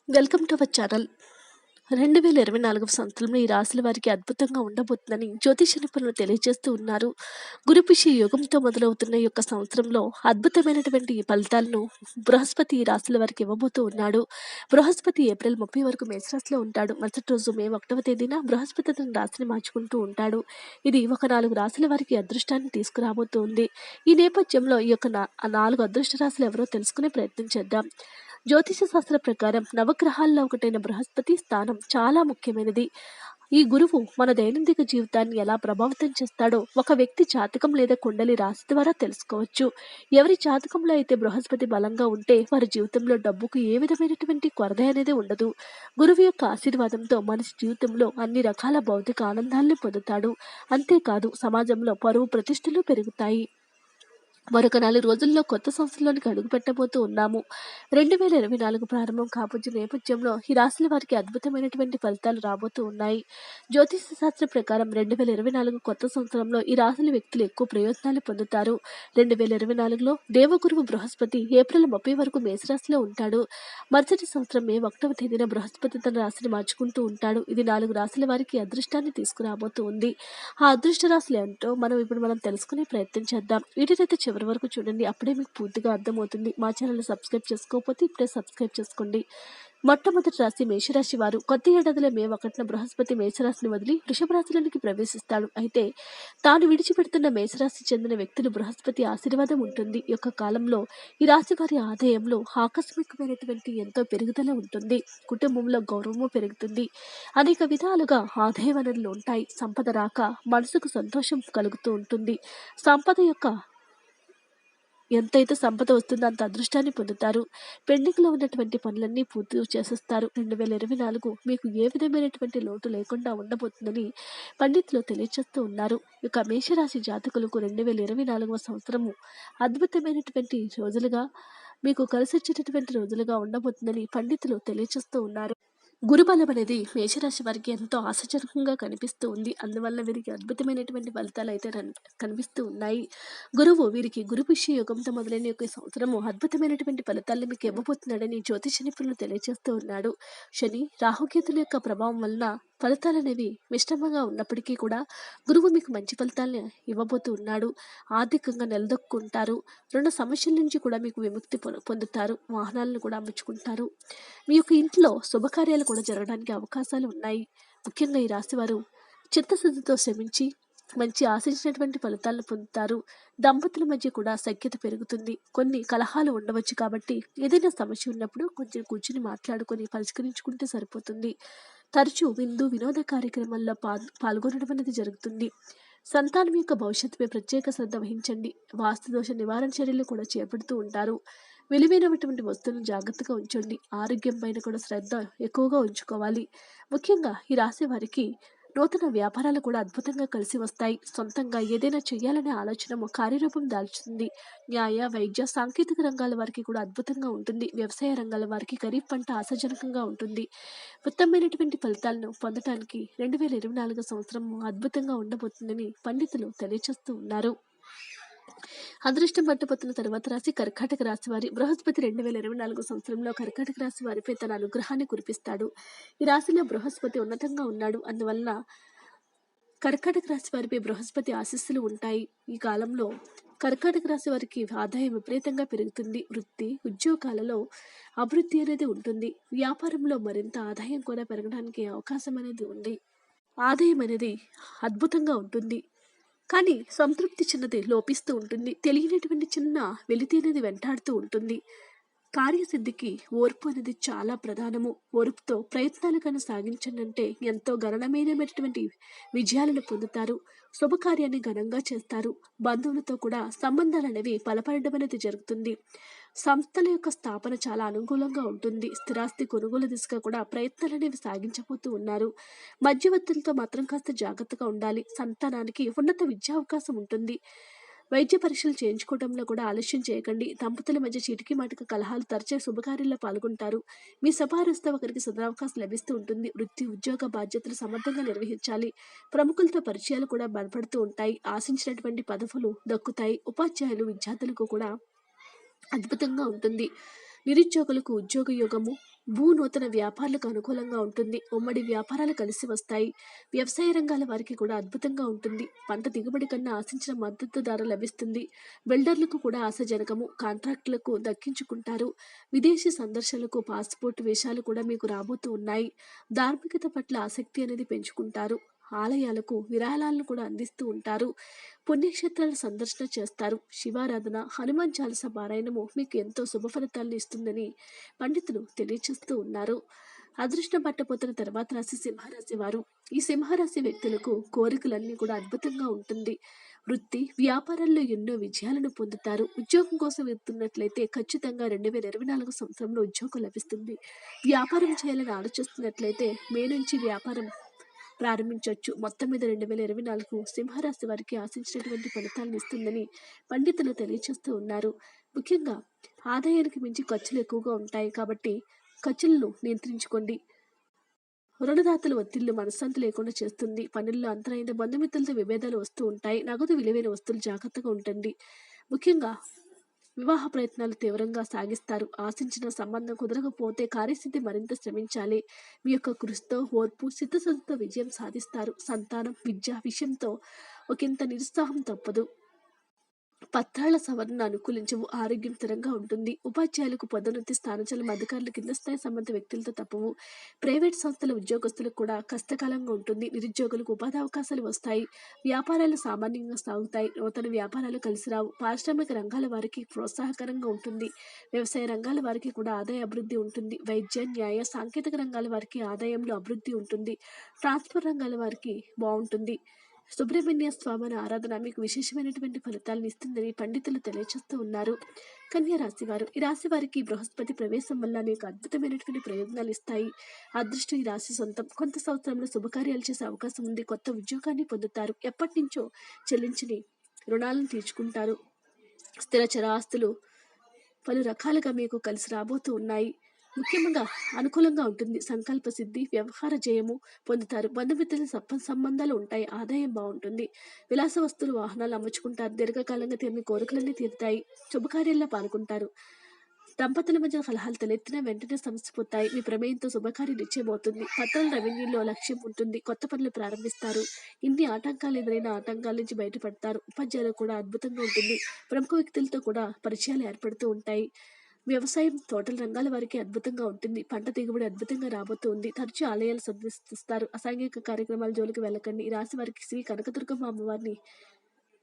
Welcome to our channel. 2024 సంవత్సరంలో ఈ రాశుల వారికి అద్భుతంగా ఉండబోతుందని జ్యోతిష నిపుణులు తెలియజేస్తూ ఉన్నారు. గురుపుష్య యోగంతో మొదలవుతున్న ఈ యొక్క సంవత్సరంలో అద్భుతమైనటువంటి ఈ ఫలితాలను బృహస్పతి ఈ రాశుల వారికి ఇవ్వబోతూ ఉన్నాడు. బృహస్పతి ఏప్రిల్ 30 వరకు మేషరాశిలో ఉంటాడు. మరుసటి రోజు మే 1వ తేదీన బృహస్పతి తన రాశిని మార్చుకుంటూ ఉంటాడు. ఇది ఒక 4 రాశుల వారికి అదృష్టాన్ని తీసుకురాబోతుంది. ఈ నేపథ్యంలో ఈ యొక్క 4 అదృష్ట రాశులు ఎవరో తెలుసుకునే ప్రయత్నం చేద్దాం. జ్యోతిష శాస్త్ర ప్రకారం నవగ్రహాల్లో ఒకటైన బృహస్పతి స్థానం చాలా ముఖ్యమైనది. ఈ గురువు మన దైనందిక జీవితాన్ని ఎలా ప్రభావితం చేస్తాడో ఒక వ్యక్తి జాతకం లేదా కుండలి రాశి ద్వారా తెలుసుకోవచ్చు. ఎవరి జాతకంలో అయితే బృహస్పతి బలంగా ఉంటే వారి జీవితంలో డబ్బుకు ఏ విధమైనటువంటి కొరత అనేది ఉండదు. గురువు యొక్క ఆశీర్వాదంతో మనిషి జీవితంలో అన్ని రకాల భౌతిక ఆనందాలను పొందుతాడు. అంతేకాదు సమాజంలో పరువు ప్రతిష్టలు పెరుగుతాయి. మరొక 4 రోజుల్లో కొత్త సంవత్సరంలోనికి అడుగుపెట్టబోతూ ఉన్నాము. 2024 ప్రారంభం కాబోతున్న నేపథ్యంలో ఈ రాశుల వారికి అద్భుతమైనటువంటి ఫలితాలు రాబోతూ ఉన్నాయి. జ్యోతిష శాస్త్ర ప్రకారం 2024 కొత్త సంవత్సరంలో ఈ రాశుల వ్యక్తులు ఎక్కువ ప్రయోజనాలు పొందుతారు. 2024లో దేవగురువు బృహస్పతి ఏప్రిల్ 30 వరకు మేషరాశిలో ఉంటాడు. మరుసటి సంవత్సరం మే 1వ తేదీన బృహస్పతి తన రాశిని మార్చుకుంటూ ఉంటాడు. ఇది 4 రాశుల వారికి అదృష్టాన్ని తీసుకురాబోతూ ఉంది. ఆ అదృష్ట రాశులు ఏంటో మనం తెలుసుకునే ప్రయత్నం చేద్దాం. వీటినైతే చివరి వరకు చూడండి. అప్పుడే మీకు పూర్తిగా అర్థమవుతుంది. మా ఛానల్ని సబ్స్క్రైబ్ చేసుకోకపోతే ఇప్పుడే సబ్స్క్రైబ్ చేసుకోండి. మొట్టమొదటి రాశి మేషరాశి వారు. కొత్త ఏడాదిలో మే 1న బృహస్పతి మేషరాశిని వదిలి వృషభ రాశిలోనికి ప్రవేశిస్తాడు. అయితే తాను విడిచిపెడుతున్న మేషరాశి చెందిన వ్యక్తులు బృహస్పతి ఆశీర్వాదం ఉంటుంది. ఈ యొక్క కాలంలో ఈ రాశి వారి ఆదాయంలో ఆకస్మికమైనటువంటి ఎంతో పెరుగుదల ఉంటుంది. కుటుంబంలో గౌరవము పెరుగుతుంది. అనేక విధాలుగా ఆదాయ వనరులు ఉంటాయి. సంపద రాక మనసుకు సంతోషం కలుగుతూ ఉంటుంది. సంపద యొక్క ఎంతైతే సంపద వస్తుందో అంత అదృష్టాన్ని పొందుతారు. పెండింగ్లో ఉన్నటువంటి పనులన్నీ పూర్తి చేసేస్తారు. 2024 మీకు ఏ విధమైనటువంటి లోటు లేకుండా ఉండబోతుందని పండితులు తెలియజేస్తూ ఉన్నారు. ఇక మేషరాశి జాతకులకు 2024 సంవత్సరము అద్భుతమైనటువంటి రోజులుగా మీకు కలిసొచ్చేటటువంటి రోజులుగా ఉండబోతుందని పండితులు తెలియజేస్తూ ఉన్నారు. గురుబలం అనేది మేషరాశి వారికి ఎంతో ఆశాజనకంగా కనిపిస్తూ ఉంది. అందువల్ల వీరికి అద్భుతమైనటువంటి ఫలితాలు అయితే కనిపిస్తూ ఉన్నాయి. గురువు వీరికి గురు పుష్య యోగంతో మొదలైన యొక్క ఈ సంవత్సరము అద్భుతమైనటువంటి ఫలితాలను మీకు ఇవ్వబోతున్నాడని జ్యోతిష నిపుణులు తెలియజేస్తూ ఉన్నాడు. శని రాహుకేతుల యొక్క ప్రభావం వలన ఫలితాలు అనేవి మిశ్రమంగా ఉన్నప్పటికీ కూడా గురువు మీకు మంచి ఫలితాలను ఇవ్వబోతూ ఉన్నాడు. ఆర్థికంగా నిలదొక్కుంటారు. 2 సమస్యల నుంచి కూడా మీకు విముక్తి పొందుతారు. వాహనాలను కూడా అమ్ముచుకుంటారు. మీ యొక్క ఇంట్లో శుభకార్యాలు కూడా జరగడానికి అవకాశాలు ఉన్నాయి. ముఖ్యంగా ఈ రాశివారు చిత్తశుద్ధితో శ్రమించి మంచి ఆశించినటువంటి ఫలితాలను పొందుతారు. దంపతుల మధ్య కూడా సఖ్యత పెరుగుతుంది. కొన్ని కలహాలు ఉండవచ్చు కాబట్టి ఏదైనా సమస్య ఉన్నప్పుడు కొంచెం కూర్చుని మాట్లాడుకొని పరిష్కరించుకుంటే సరిపోతుంది. తరచూ విందు వినోద కార్యక్రమాల్లో పాల్గొనడం అనేది జరుగుతుంది. సంతానం యొక్క భవిష్యత్తుపై ప్రత్యేక శ్రద్ధ వహించండి. వాస్తు దోష నివారణ చర్యలు కూడా చేపడుతూ ఉంటారు. విలువైనటువంటి వస్తువులను జాగ్రత్తగా ఉంచండి. ఆరోగ్యం పైన కూడా శ్రద్ధ ఎక్కువగా ఉంచుకోవాలి. ముఖ్యంగా ఈ రాశి వారికి నూతన వ్యాపారాలు కూడా అద్భుతంగా కలిసి వస్తాయి. సొంతంగా ఏదైనా చేయాలనే ఆలోచన కార్యరూపం దాల్చుతుంది. న్యాయ వైద్య సాంకేతిక రంగాల వారికి కూడా అద్భుతంగా ఉంటుంది. వ్యవసాయ రంగాల వారికి ఖరీఫ్ పంట ఆశాజనకంగా ఉంటుంది. ఉత్తమమైనటువంటి ఫలితాలను పొందటానికి 2024 సంవత్సరం అద్భుతంగా ఉండబోతుందని పండితులు తెలియజేస్తూ ఉన్నారు. అదృష్టం పట్టబోతున్న తర్వాత రాశి కర్కాటక రాశి వారి. బృహస్పతి 2024 సంవత్సరంలో కర్కాటక రాశి వారిపై తన అనుగ్రహాన్ని కురిపిస్తాడు. ఈ రాశిలో బృహస్పతి ఉన్నతంగా ఉన్నాడు. అందువలన కర్కాటక రాశి వారిపై బృహస్పతి ఆశీస్సులు ఉంటాయి. ఈ కాలంలో కర్కాటక రాశి వారికి ఆదాయం విపరీతంగా పెరుగుతుంది. వృత్తి ఉద్యోగాలలో అభివృద్ధి అనేది ఉంటుంది. వ్యాపారంలో మరింత ఆదాయం కూడా పెరగడానికి అవకాశం అనేది ఉంది. ఆదాయం అనేది అద్భుతంగా ఉంటుంది. కానీ సంతృప్తి చిన్నది లోపిస్తూ ఉంటుంది. తెలియనటువంటి చిన్న వెలితి అనేది వెంటాడుతూ ఉంటుంది. కార్యసిద్ధికి ఓర్పు అనేది చాలా ప్రధానము. ఓర్పుతో ప్రయత్నాలు కన్నా సాగించండి అంటే ఎంతో గణనమైనటువంటి విజయాలను పొందుతారు. శుభకార్యాన్ని ఘనంగా చేస్తారు. బంధువులతో కూడా సంబంధాలు అనేవి బలపడడం అనేది జరుగుతుంది. సంస్థల యొక్క స్థాపన చాలా అనుకూలంగా ఉంటుంది. స్థిరాస్తి కొనుగోలు దిశగా కూడా ప్రయత్నాలు అనేవి సాగించబోతూ ఉన్నారు. మధ్యవర్తులతో మాత్రం కాస్త జాగ్రత్తగా ఉండాలి. సంతానానికి ఉన్నత విద్యా అవకాశం ఉంటుంది. వైద్య పరీక్షలు చేయించుకోవడంలో కూడా ఆలస్యం చేయకండి. దంపతుల మధ్య చీటికి మాటికి కలహాలు తరచే శుభకార్యాల్లో పాల్గొంటారు. మీ సిఫారసుతో ఒకరికి సదవకాశం లభిస్తూ ఉంటుంది. వృత్తి ఉద్యోగ బాధ్యతలు సమర్థంగా నిర్వహించాలి. ప్రముఖులతో పరిచయాలు కూడా బలపడుతూ ఉంటాయి. ఆశించినటువంటి పదవులు దక్కుతాయి. ఉపాధ్యాయులు విద్యార్థులకు కూడా అద్భుతంగా ఉంటుంది. నిరుద్యోగులకు ఉద్యోగ యోగము నూతన వ్యాపారాలకు అనుకూలంగా ఉంటుంది. ఉమ్మడి వ్యాపారాలు కలిసి వస్తాయి. వ్యవసాయ రంగాల వారికి కూడా అద్భుతంగా ఉంటుంది. పంట దిగుబడి కన్నా ఆశించిన మద్దతు ధర లభిస్తుంది. బిల్డర్లకు కూడా ఆశాజనకము. కాంట్రాక్టులకు దక్కించుకుంటారు. విదేశీ సందర్శనలకు పాస్పోర్ట్ వీసాలు కూడా మీకు రాబోతూ ఉన్నాయి. ధార్మికత పట్ల ఆసక్తి అనేది పెంచుకుంటారు. ఆలయాలకు విరాళాలను కూడా అందిస్తూ ఉంటారు. పుణ్యక్షేత్రాల సందర్శన చేస్తారు. శివారాధన, హనుమాన్ చాలీసా పారాయణము మీకు ఎంతో శుభ ఫలితాలను ఇస్తుందని పండితులు తెలియచేస్తూ ఉన్నారు. అదృష్టం పట్టబోతున్న తర్వాత రాశి సింహరాశి వారు. ఈ సింహరాశి వ్యక్తులకు కోరికలన్నీ కూడా అద్భుతంగా ఉంటుంది. వృత్తి వ్యాపారాల్లో ఎన్నో విజయాలను పొందుతారు. ఉద్యోగం కోసం వెళ్తున్నట్లయితే ఖచ్చితంగా 2024 సంవత్సరంలో ఉద్యోగం లభిస్తుంది. వ్యాపారం చేయాలని ఆలోచిస్తున్నట్లయితే మే నుంచి వ్యాపారం ప్రారంభించవచ్చు. మొత్తం మీద 2024 సింహరాశి వారికి ఆశించినటువంటి ఫలితాలను ఇస్తుందని పండితులు తెలియచేస్తూ ఉన్నారు. ముఖ్యంగా ఆదాయానికి మించి ఖర్చులు ఎక్కువగా ఉంటాయి కాబట్టి ఖర్చులను నియంత్రించుకోండి. రుణదాతల ఒత్తిళ్లు మనశ్శాంతి లేకుండా చేస్తుంది. పనుల్లో అంతరైన బంధుమిత్రులతో విభేదాలు వస్తూ ఉంటాయి. నగదు విలువైన వస్తువులు జాగ్రత్తగా ఉంటండి. ముఖ్యంగా వివాహ ప్రయత్నాలు తీవ్రంగా సాగిస్తారు. ఆశించిన సంబంధం కుదరకపోతే కార్యసిద్ధి మరింత శ్రమించాలి. మీ యొక్క కృషితో, ఓర్పు, చిత్తశుద్ధితో విజయం సాధిస్తారు. సంతానం, విద్య విషయంతో ఒకంత నిరుత్సాహం తప్పదు. పత్రాల సవరణ అనుకూలించవు. ఆరోగ్యం స్థిరంగా ఉంటుంది. ఉపాధ్యాయులకు పదోన్నతి, స్థానచలనం, అధికారులు కింద స్థాయి సంబంధ వ్యక్తులతో తప్పవు. ప్రైవేట్ సంస్థల ఉద్యోగస్తులకు కూడా కష్టకాలంగా ఉంటుంది. నిరుద్యోగులకు ఉపాధి అవకాశాలు వస్తాయి. వ్యాపారాలు సామాన్యంగా సాగుతాయి. నూతన వ్యాపారాలు కలిసి రావు. పారిశ్రామిక రంగాల వారికి ప్రోత్సాహకరంగా ఉంటుంది. వ్యవసాయ రంగాల వారికి కూడా ఆదాయ అభివృద్ధి ఉంటుంది. వైద్య, న్యాయ, సాంకేతిక రంగాల వారికి ఆదాయంలో అభివృద్ధి ఉంటుంది. ట్రాన్స్పోర్ట్ రంగాల వారికి బాగుంటుంది. సుబ్రహ్మణ్య స్వామి ఆరాధన మీకు విశేషమైనటువంటి ఫలితాలను ఇస్తుందని పండితులు తెలియజేస్తూ ఉన్నారు. కన్యా రాశి వారు. ఈ రాశి వారికి బృహస్పతి ప్రవేశం వల్ల అనేక అద్భుతమైనటువంటి ప్రయోజనాలు ఇస్తాయి. అదృష్టం ఈ రాశి సొంతం. కొంత సంవత్సరంలో శుభకార్యాలు చేసే అవకాశం ఉంది. కొత్త ఉద్యోగాన్ని పొందుతారు. ఎప్పటి నుంచో చెల్లించని రుణాలను తీర్చుకుంటారు. స్థిర చరాస్తులు పలు రకాలుగా మీకు కలిసి రాబోతూ ఉన్నాయి. ముఖ్యంగా అనుకూలంగా ఉంటుంది. సంకల్ప సిద్ధి, వ్యవహార జయము పొందుతారు. బంధుమిత్రుల సంబంధాలు ఉంటాయి. ఆదాయం బాగుంటుంది. విలాస వస్తువులు, వాహనాలు అమ్ముచుకుంటారు. దీర్ఘకాలంగా తీరని కోరికలన్నీ తీరుతాయి. శుభకార్యాల్లో పాల్గొంటారు. దంపతుల మధ్య కలహాలు తలెత్తిన వెంటనే సమసిపోతాయి. మీ ప్రమేయంతో శుభకార్యం నిశ్చయమవుతుంది. పత్రాల రెవెన్యూలో లక్ష్యం ఉంటుంది. కొత్త పనులు ప్రారంభిస్తారు. ఇన్ని ఆటంకాలు ఎదురైన ఆటంకాల నుంచి బయటపడతారు. ఉపాధ్యాయులు కూడా అద్భుతంగా ఉంటుంది. ప్రముఖ వ్యక్తులతో కూడా పరిచయాలు ఏర్పడుతూ ఉంటాయి. వ్యవసాయం, తోటల రంగాల వారికి అద్భుతంగా ఉంటుంది. పంట దిగుబడి అద్భుతంగా రాబోతుంది. తరచూ ఆలయాలు సందర్శిస్తారు. అసాంఘిక కార్యక్రమాల జోలికి వెళ్ళకండి. ఈ రాశి వారికి శ్రీ కనకదుర్గమ్మ అమ్మవారిని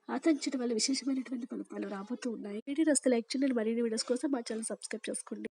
ఆచరించడం వల్ల విశేషమైనటువంటి ఫలితాలు రాబోతూ ఉన్నాయి. వీడియో నచ్చితే లైక్ చేయండి. మరిన్ని వీడియోస్ కోసం మా ఛానల్ సబ్స్క్రైబ్ చేసుకోండి.